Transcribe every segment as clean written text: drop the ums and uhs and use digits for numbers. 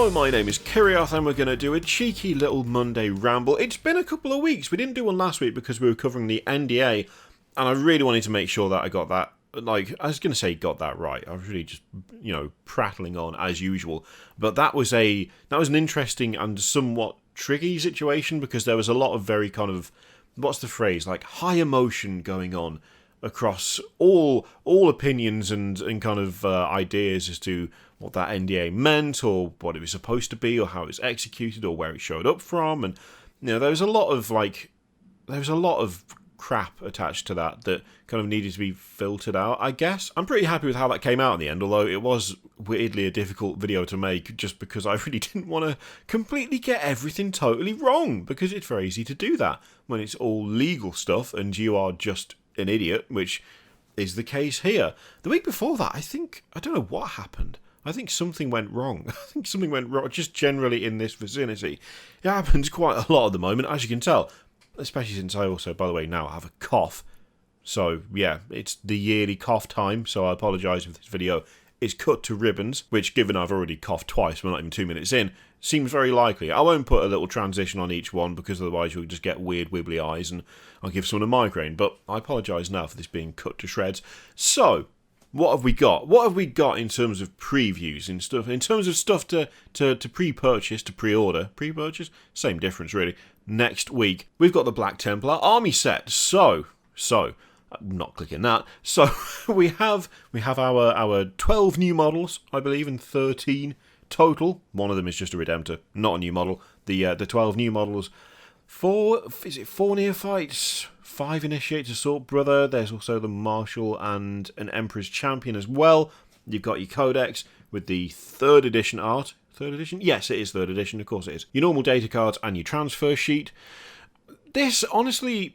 Hello, my name is Kiriath and we're going to do a cheeky little Monday ramble. It's been a couple of weeks. We didn't do one last week because we were covering the NDA and I really wanted to make sure that I got that, I was going to say got that right. I was really just, prattling on as usual. But that was an interesting and somewhat tricky situation because there was a lot of very kind of, what's the phrase, like high emotion going on across all opinions and kind of ideas as to what that NDA meant or what it was supposed to be or how it was executed or where it showed up from. And there was a lot of crap attached to that kind of needed to be filtered out, I guess. I'm pretty happy with how that came out in the end, although it was weirdly a difficult video to make just because I really didn't want to completely get everything totally wrong, because it's very easy to do that when it's all legal stuff and you are just an idiot, which is the case here. The week before that, I don't know what happened. I think something went wrong. Just generally in this vicinity. It happens quite a lot at the moment, as you can tell. Especially since I also, by the way, now have a cough. So, yeah, it's the yearly cough time, so I apologise if this video is cut to ribbons, which, given I've already coughed twice, we're not even 2 minutes in, seems very likely. I won't put a little transition on each one, because otherwise you'll just get weird wibbly eyes, and I'll give someone a migraine, but I apologise now for this being cut to shreds. So, what have we got? What have we got in terms of previews and stuff? In terms of stuff to pre-purchase, to pre-order. Pre-purchase? Same difference, really. Next week, we've got the Black Templar Army Set. So, I'm not clicking that. So, we have our 12 new models, I believe, and 13 total. One of them is just a Redemptor, not a new model. The 12 new models. 4 Neophytes, 5 Initiates Assault Brother. There's also the Marshal and an Emperor's Champion as well. You've got your Codex with the 3rd edition art. 3rd edition? Yes, it is 3rd edition, of course it is. Your normal data cards and your transfer sheet. This, honestly,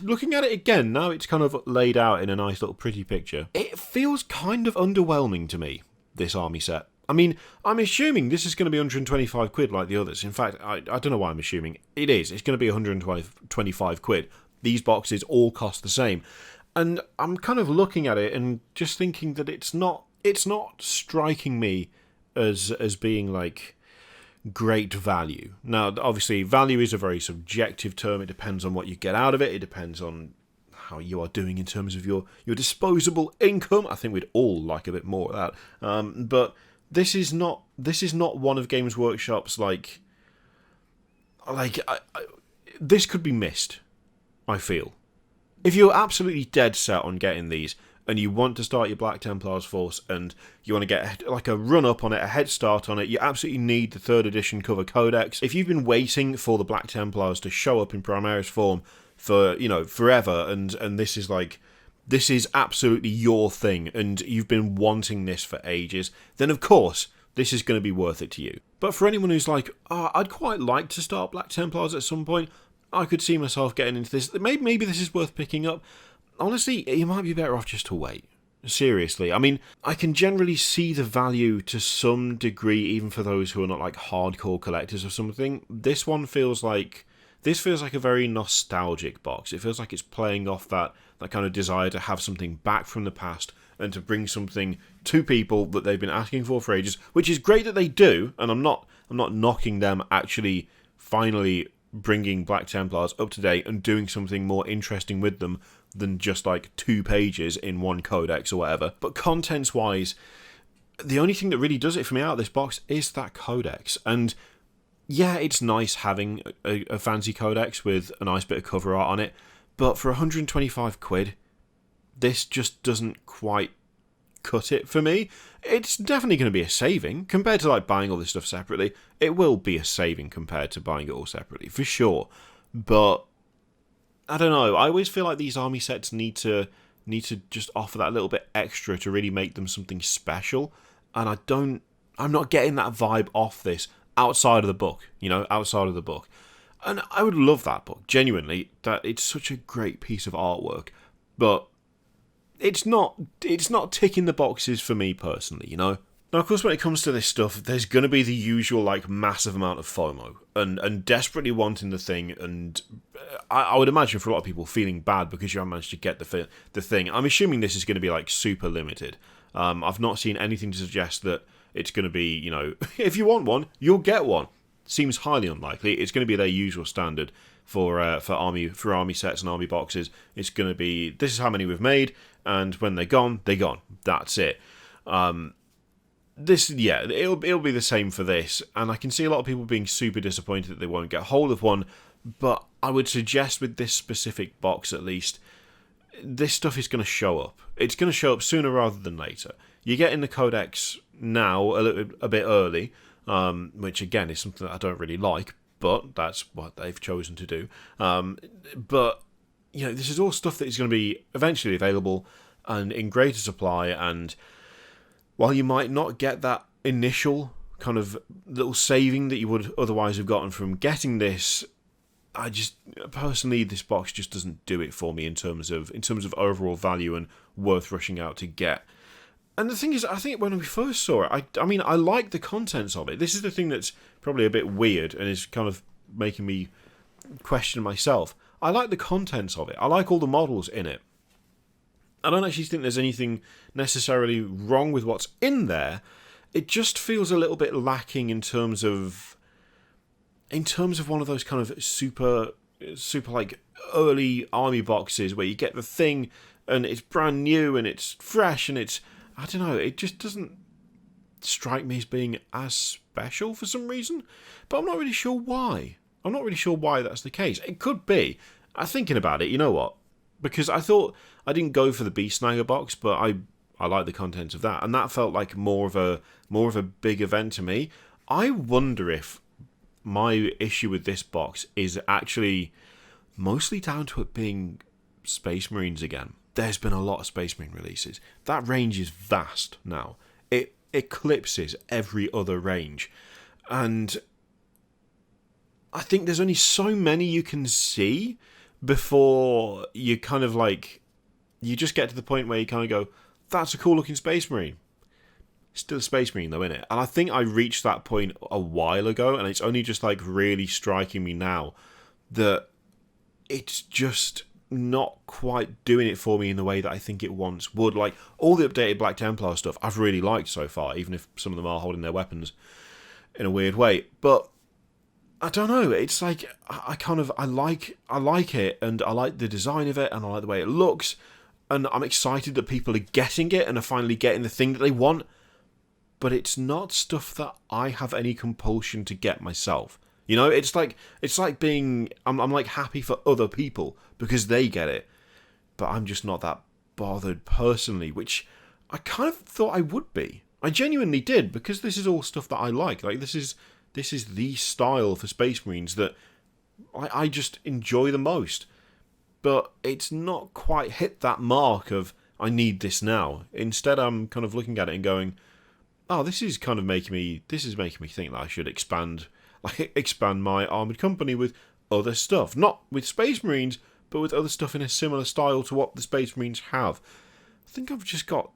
looking at it again, now it's kind of laid out in a nice little pretty picture. It feels kind of underwhelming to me, this army set. I mean, I'm assuming this is going to be 125 quid like the others. In fact, I don't know why I'm assuming. It is. It's going to be 125 quid. These boxes all cost the same. And I'm kind of looking at it and just thinking that it's not striking me as being like great value. Now, obviously, value is a very subjective term. It depends on what you get out of it. It depends on how you are doing in terms of your disposable income. I think we'd all like a bit more of that. But this is not one of Games Workshop's this could be missed, I feel. If you're absolutely dead set on getting these and you want to start your Black Templars force and you want to get like a run up on it, a head start on it, you absolutely need the 3rd edition cover codex. If you've been waiting for the Black Templars to show up in Primaris form for, forever, and this is absolutely your thing, and you've been wanting this for ages, then of course, this is going to be worth it to you. But for anyone who's like, I'd quite like to start Black Templars at some point, I could see myself getting into this. Maybe this is worth picking up. Honestly, you might be better off just to wait. Seriously. I mean, I can generally see the value to some degree, even for those who are not like hardcore collectors or something. This feels like a very nostalgic box. It feels like it's playing off that kind of desire to have something back from the past and to bring something to people that they've been asking for ages, which is great that they do, and I'm not knocking them actually finally bringing Black Templars up to date and doing something more interesting with them than just like 2 pages in one codex or whatever. But contents-wise, the only thing that really does it for me out of this box is that codex. And yeah, it's nice having a fancy codex with a nice bit of cover art on it, but for 125 quid, this just doesn't quite cut it for me. It's definitely going to be a saving compared to like buying all this stuff separately. It will be a saving compared to buying it all separately, for sure. But I don't know. I always feel like these army sets need to just offer that little bit extra to really make them something special. And I'm not getting that vibe off this outside of the book, outside of the book. And I would love that book, genuinely. That it's such a great piece of artwork, but it's not ticking the boxes for me personally, Now, of course, when it comes to this stuff, there's going to be the usual, massive amount of FOMO and desperately wanting the thing, and I would imagine for a lot of people feeling bad because you haven't managed to get the thing. I'm assuming this is going to be, super limited. I've not seen anything to suggest that it's going to be, you know, if you want one, you'll get one. Seems highly unlikely. It's going to be their usual standard for army sets and army boxes. It's going to be, this is how many we've made, and when they're gone, they're gone. That's it. It'll be the same for this, and I can see a lot of people being super disappointed that they won't get hold of one. But I would suggest with this specific box, at least, this stuff is going to show up. It's going to show up sooner rather than later. You're getting the codex now a bit early, which again is something that I don't really like, but that's what they've chosen to do. But you know, this is all stuff that is going to be eventually available and in greater supply. And while you might not get that initial kind of little saving that you would otherwise have gotten from getting this, I just personally, this box just doesn't do it for me in terms of overall value and worth rushing out to get. And the thing is, I think when we first saw it, I mean, I like the contents of it. This is the thing that's probably a bit weird and is kind of making me question myself. I like the contents of it. I like all the models in it. I don't actually think there's anything necessarily wrong with what's in there. It just feels a little bit lacking in terms of one of those kind of super like early army boxes where you get the thing and it's brand new and it's fresh and it's, I don't know, it just doesn't strike me as being as special for some reason. But I'm not really sure why. I'm not really sure why that's the case. It could be. I'm thinking about it, you know what? Because I thought I didn't go for the Beast Snagger box, but I like the contents of that, and that felt like more of a big event to me. I wonder if my issue with this box is actually mostly down to it being Space Marines again. There's been a lot of Space Marine releases. That range is vast now. It eclipses every other range. And I think there's only so many you can see before you kind of like, you just get to the point where you kind of go, that's a cool looking Space Marine. Still a Space Marine though, innit? And I think I reached that point a while ago, and it's only just like really striking me now that it's just not quite doing it for me in the way that I think it once would. Like, all the updated Black Templar stuff I've really liked so far, even if some of them are holding their weapons in a weird way. But I don't know, it's like I like it, and I like the design of it, and I like the way it looks, and I'm excited that people are getting it and are finally getting the thing that they want. But it's not stuff that I have any compulsion to get myself. You know, it's like being, I'm like happy for other people because they get it, but I'm just not that bothered personally, which I kind of thought I would be. I genuinely did, because this is all stuff that I like. Like, this is the style for Space Marines that I just enjoy the most. But it's not quite hit that mark of I need this now. Instead, I'm kind of looking at it and going, oh, this is making me think that I should expand my armoured company with other stuff. Not with Space Marines, but with other stuff in a similar style to what the Space Marines have. I think I've just got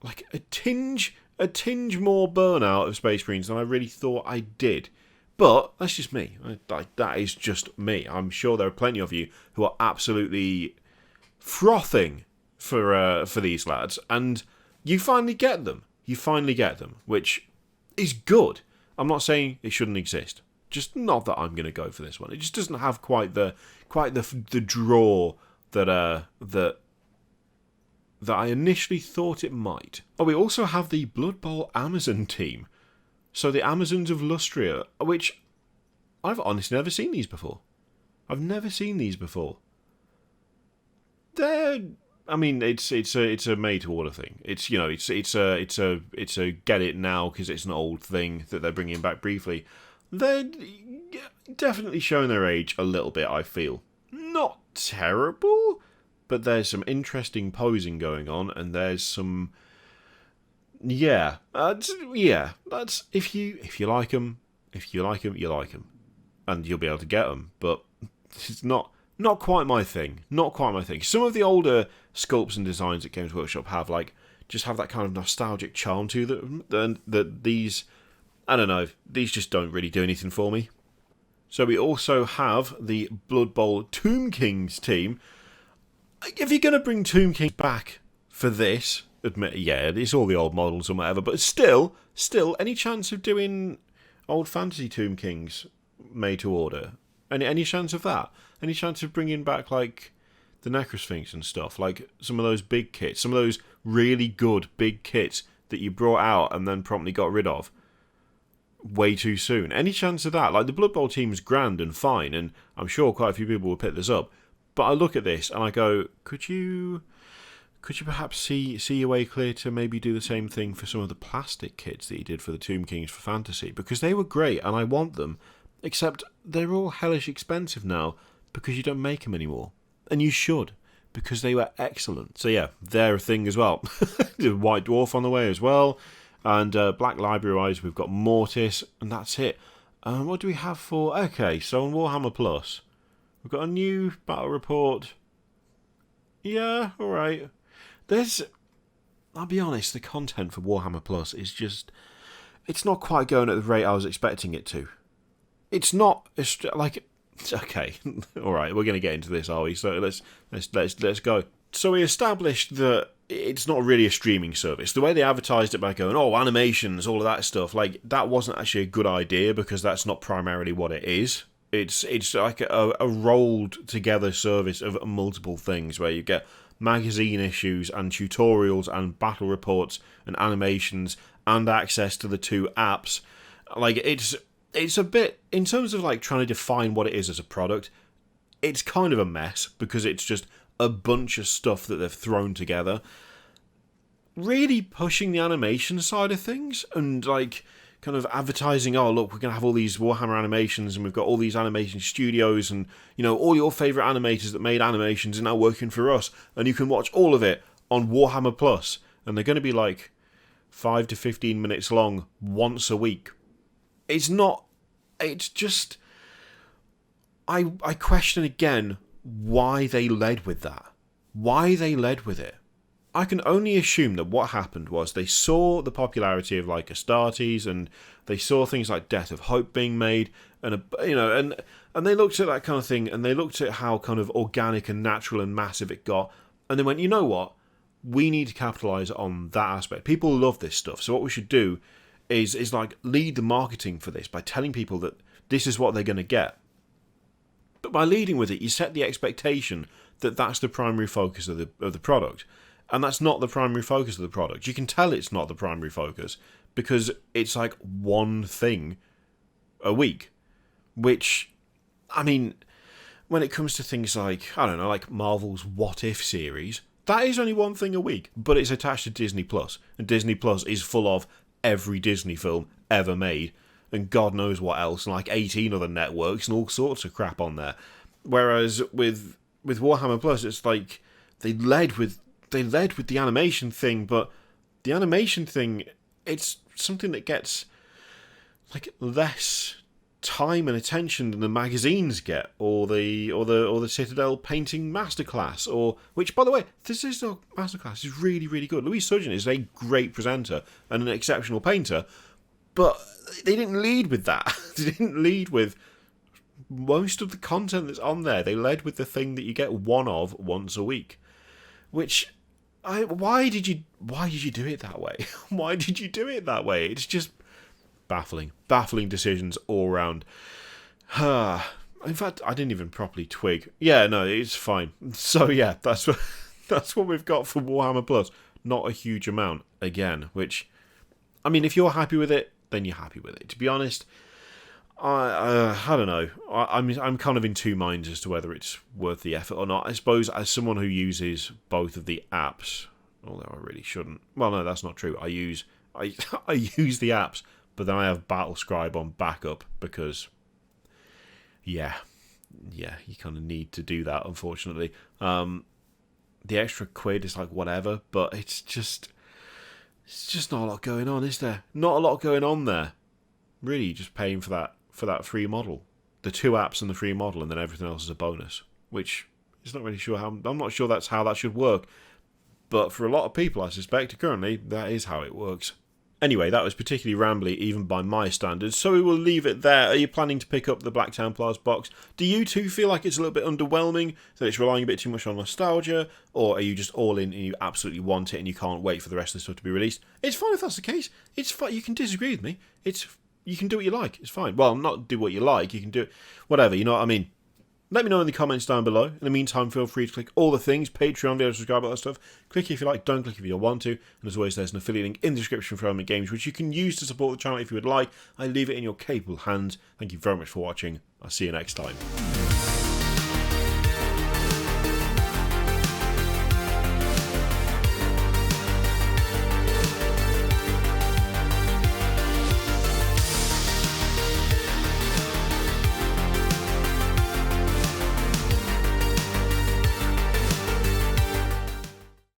like a tinge more burnout of Space Marines than I really thought I did. But that's just me. That is just me. I'm sure there are plenty of you who are absolutely frothing for these lads, and you finally get them. Which is good. I'm not saying it shouldn't exist. Just not that I'm going to go for this one. It just doesn't have quite the draw that I initially thought it might. Oh, we also have the Blood Bowl Amazon team. So the Amazons of Lustria, which I've honestly never seen these before. They're, I mean, it's a made to order thing. It's, you know, it's a get it now because it's an old thing that they're bringing back briefly. They're definitely showing their age a little bit, I feel. Not terrible, but there's some interesting posing going on, and there's some, that's if you like them, you like them, and you'll be able to get them. But it's not quite my thing. Some of the older sculpts and designs that Games Workshop have that kind of nostalgic charm to them. That these, I don't know, these just don't really do anything for me. So we also have the Blood Bowl Tomb Kings team. If you're going to bring Tomb Kings back for this, admit, yeah, it's all the old models and whatever, but still, any chance of doing old fantasy Tomb Kings made to order? Any chance of that? Any chance of bringing back, like, the Necrosphinx and stuff? Like, some of those big kits, some of those really good big kits that you brought out and then promptly got rid of way too soon. Any chance of that? Like, the Blood Bowl team's grand and fine, and I'm sure quite a few people will pick this up, but I look at this and I go, could you perhaps see your way clear to maybe do the same thing for some of the plastic kits that you did for the Tomb Kings for Fantasy? Because they were great and I want them, except they're all hellish expensive now because you don't make them anymore. And you should, because they were excellent. So yeah, they're a thing as well. The White Dwarf on the way as well. And Black Library Wise, we've got Mortis, and that's it. What do we have for... Okay, so on Warhammer Plus, we've got a new battle report. Yeah, alright. I'll be honest, the content for Warhammer Plus is just... It's not quite going at the rate I was expecting it to. It's not... like... Okay, alright, we're going to get into this, are we? So let's go. So we established that it's not really a streaming service. The way they advertised it by going, oh, animations, all of that stuff, like, that wasn't actually a good idea because that's not primarily what it is. It's like a rolled together service of multiple things where you get magazine issues and tutorials and battle reports and animations and access to the 2 apps. Like, it's a bit, in terms of like trying to define what it is as a product, it's kind of a mess because it's just a bunch of stuff that they've thrown together. Really pushing the animation side of things and like kind of advertising, oh look, we're going to have all these Warhammer animations and we've got all these animation studios and, you know, all your favourite animators that made animations are now working for us and you can watch all of it on Warhammer Plus, and they're going to be like 5 to 15 minutes long once a week. It's just, I question again why they led with that. Why they led with it. I can only assume that what happened was they saw the popularity of like Astartes and they saw things like Death of Hope being made and they looked at that kind of thing and they looked at how kind of organic and natural and massive it got and they went, you know what? We need to capitalise on that aspect. People love this stuff, so what we should do is like lead the marketing for this by telling people that this is what they're going to get. But by leading with it, you set the expectation that that's the primary focus of the product. And that's not the primary focus of the product. You can tell it's not the primary focus because it's like one thing a week. Which, I mean, when it comes to things like, I don't know, like Marvel's What If series, that is only one thing a week, but it's attached to Disney Plus. And Disney Plus is full of every Disney film ever made, and God knows what else, and like 18 other networks and all sorts of crap on there. Whereas with Warhammer Plus, it's like they led with the animation thing, but the animation thing, it's something that gets like less time and attention than the magazines get, or the Citadel painting masterclass, or which, by the way, this Citadel masterclass is really, really good. Louise Sudgeon is a great presenter and an exceptional painter, but they didn't lead with that. They didn't lead with most of the content that's on there. They led with the thing that you get one of once a week, which why did you do it that way? Why did you do it that way? It's just baffling decisions all round. In fact, I didn't even properly twig. Yeah, no, it's fine. So yeah, that's what we've got for Warhammer Plus. Not a huge amount again, which, I mean, if you're happy with it, then you're happy with it. To be honest, I don't know. I'm kind of in two minds as to whether it's worth the effort or not. I suppose as someone who uses both of the apps, although I really shouldn't. Well, no, that's not true. I use the apps, but then I have Battlescribe on backup because, yeah, you kind of need to do that, unfortunately. The extra quid is like whatever, but it's just not a lot going on, is there? Not a lot going on there. Really, you're just paying for that free model, the two apps and the free model, and then everything else is a bonus. Which is not really sure how. I'm not sure that's how that should work. But for a lot of people, I suspect currently that is how it works. Anyway, that was particularly rambly, even by my standards, so we will leave it there. Are you planning to pick up the Black Templars box? Do you too feel like it's a little bit underwhelming, that it's relying a bit too much on nostalgia, or are you just all in and you absolutely want it and you can't wait for the rest of the stuff to be released? It's fine if that's the case. It's fine. You can disagree with me. You can do what you like. It's fine. Well, not do what you like. You can do it. Whatever, you know what I mean? Let me know in the comments down below. In the meantime, feel free to click all the things, Patreon, video, subscribe, all that stuff. Click if you like, don't click if you don't want to. And as always, there's an affiliate link in the description for Element Games, which you can use to support the channel if you would like. I leave it in your capable hands. Thank you very much for watching. I'll see you next time.